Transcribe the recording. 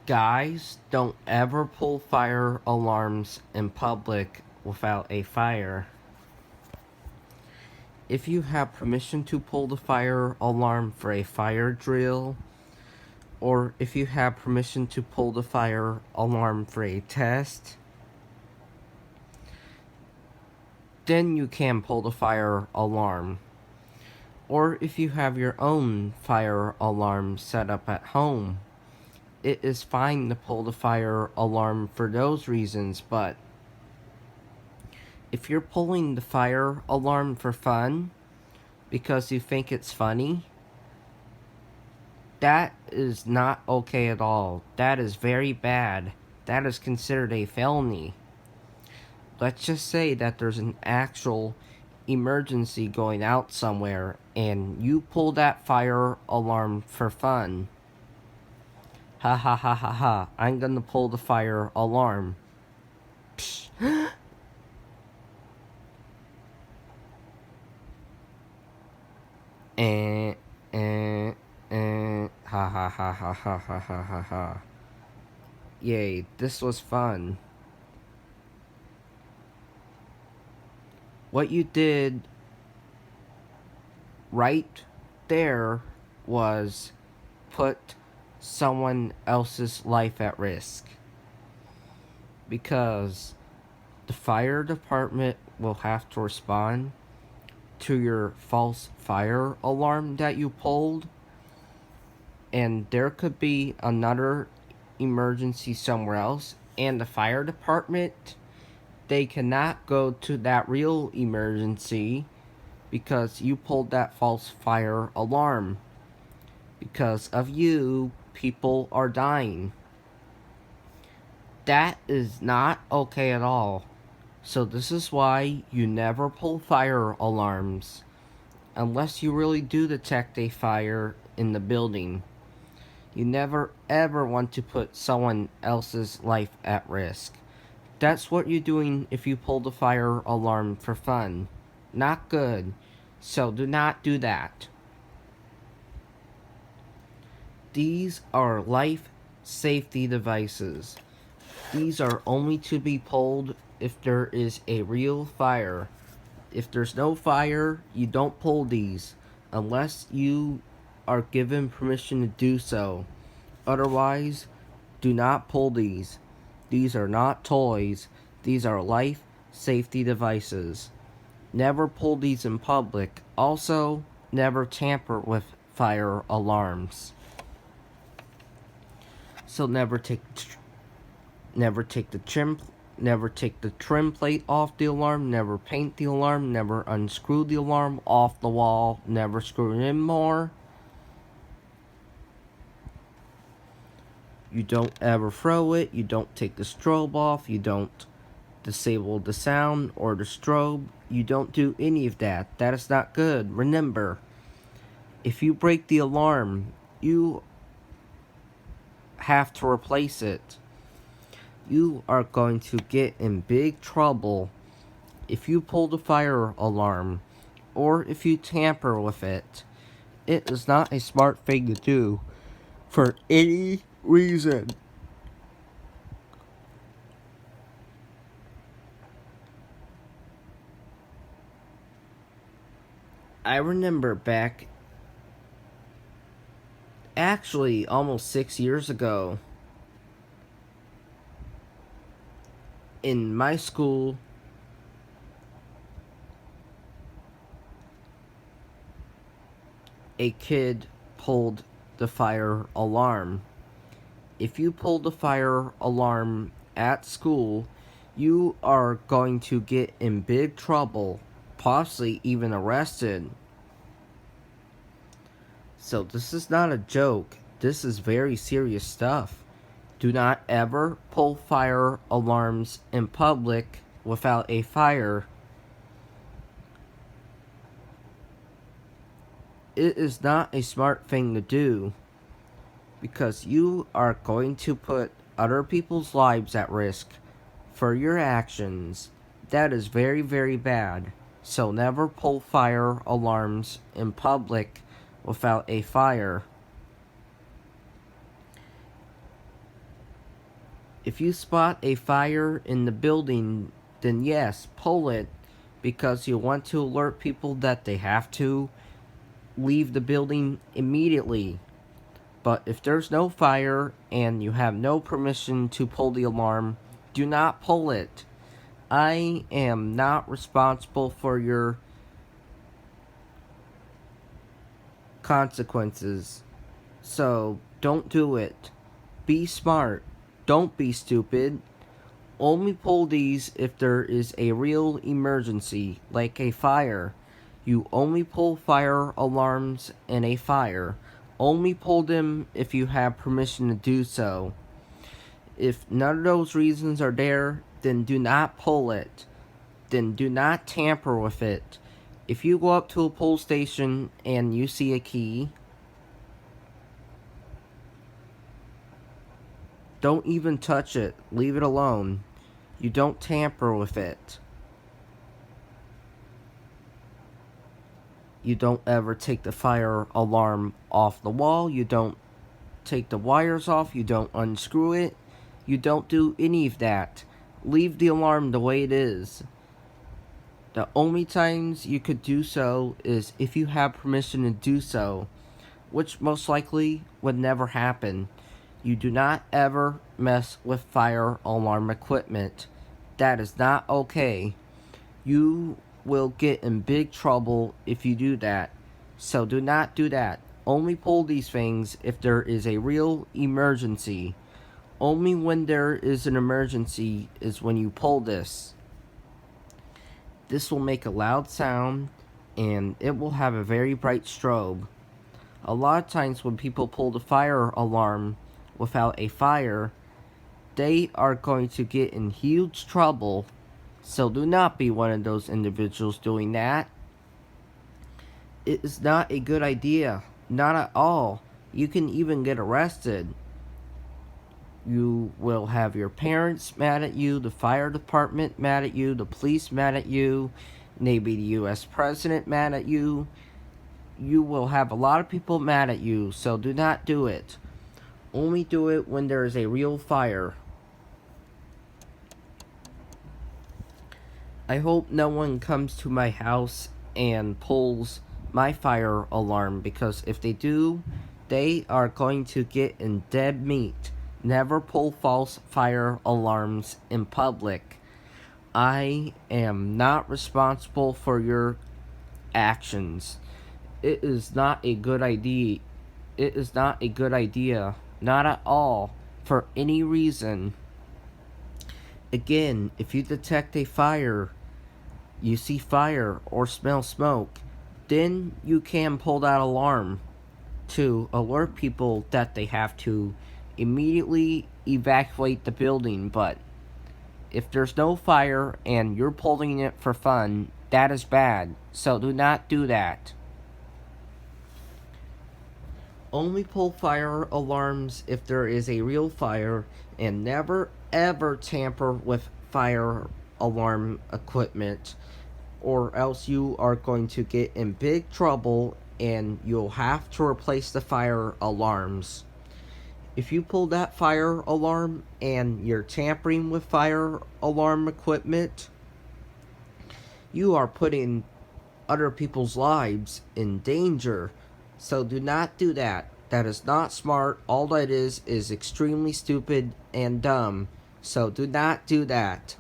Guys, don't ever pull fire alarms in public without a fire. If you have permission to pull the fire alarm for a fire drill, or if you have permission to pull the fire alarm for a test, then you can pull the fire alarm. Or if you have your own fire alarm set up at home, it is fine to pull the fire alarm for those reasons, but if you're pulling the fire alarm for fun, because you think it's funny, that is not okay at all. That is very bad. That is considered a felony. Let's just say that there's an actual emergency going out somewhere and you pull that fire alarm for fun. Ha ha ha ha ha, I'm gonna pull the fire alarm. Psh. and ha ha ha ha ha ha ha ha ha. Yay, this was fun. What you did right there was put someone else's life at risk. Because the fire department will have to respond to your false fire alarm that you pulled. And there could be another emergency somewhere else. And the fire department, they cannot go to that real emergency because you pulled that false fire alarm. Because of you, people are dying. That is not okay at all. So this is why you never pull fire alarms unless you really do detect a fire in the building. You never ever want to put someone else's life at risk. That's what you're doing if you pull the fire alarm for fun. Not good. So do not do that. These are life safety devices. These are only to be pulled if there is a real fire. If there's no fire, you don't pull these unless you are given permission to do so. Otherwise, do not pull these. These are not toys. These are life safety devices. Never pull these in public. Also, never tamper with fire alarms. So never take the trim plate off the alarm, never paint the alarm, never unscrew the alarm off the wall, never screw it in more. You don't ever throw it, you don't take the strobe off, you don't disable the sound or the strobe, you don't do any of that. That is not good. Remember, if you break the alarm, you have to replace it. You are going to get in big trouble if you pull the fire alarm or if you tamper with it. It is not a smart thing to do for any reason. I remember back, actually almost 6 years ago, in my school, a kid pulled the fire alarm. If you pull the fire alarm at school, you are going to get in big trouble, possibly even arrested. So this is not a joke. This is very serious stuff. Do not ever pull fire alarms in public without a fire. It is not a smart thing to do because you are going to put other people's lives at risk for your actions. That is very, very bad. So never pull fire alarms in public without a fire. If you spot a fire in the building, then yes, pull it because you want to alert people that they have to leave the building immediately. But if there's no fire and you have no permission to pull the alarm, do not pull it. I am not responsible for your consequences. So don't do it. Be smart. Don't be stupid. Only pull these if there is a real emergency, like a fire. You only pull fire alarms in a fire. Only pull them if you have permission to do so. If none of those reasons are there, then do not pull it. Then do not tamper with it. If you go up to a pull station and you see a key, don't even touch it. Leave it alone. You don't tamper with it. You don't ever take the fire alarm off the wall. You don't take the wires off. You don't unscrew it. You don't do any of that. Leave the alarm the way it is. The only times you could do so is if you have permission to do so, which most likely would never happen. You do not ever mess with fire alarm equipment. That is not okay. You will get in big trouble if you do that. So do not do that. Only pull these things if there is a real emergency. Only when there is an emergency is when you pull this. This will make a loud sound and it will have a very bright strobe. A lot of times when people pull the fire alarm without a fire, they are going to get in huge trouble. So do not be one of those individuals doing that. It is not a good idea. Not at all. You can even get arrested. You will have your parents mad at you, the fire department mad at you, the police mad at you, maybe the US president mad at you. You will have a lot of people mad at you, so do not do it. Only do it when there is a real fire. I hope no one comes to my house and pulls my fire alarm, because if they do, they are going to get in dead meat. Never pull false fire alarms in public. I am not responsible for your actions. It is not a good idea. It is not a good idea. Not at all. For any reason. Again, if you detect a fire, you see fire or smell smoke, then you can pull that alarm to alert people that they have to immediately evacuate the building. But if there's no fire and you're pulling it for fun, that is bad. So do not do that. Only pull fire alarms if there is a real fire, and never ever tamper with fire alarm equipment, or else you are going to get in big trouble and you'll have to replace the fire alarms. If you pull that fire alarm and you're tampering with fire alarm equipment, you are putting other people's lives in danger. So do not do that. That is not smart. All that is extremely stupid and dumb. So do not do that.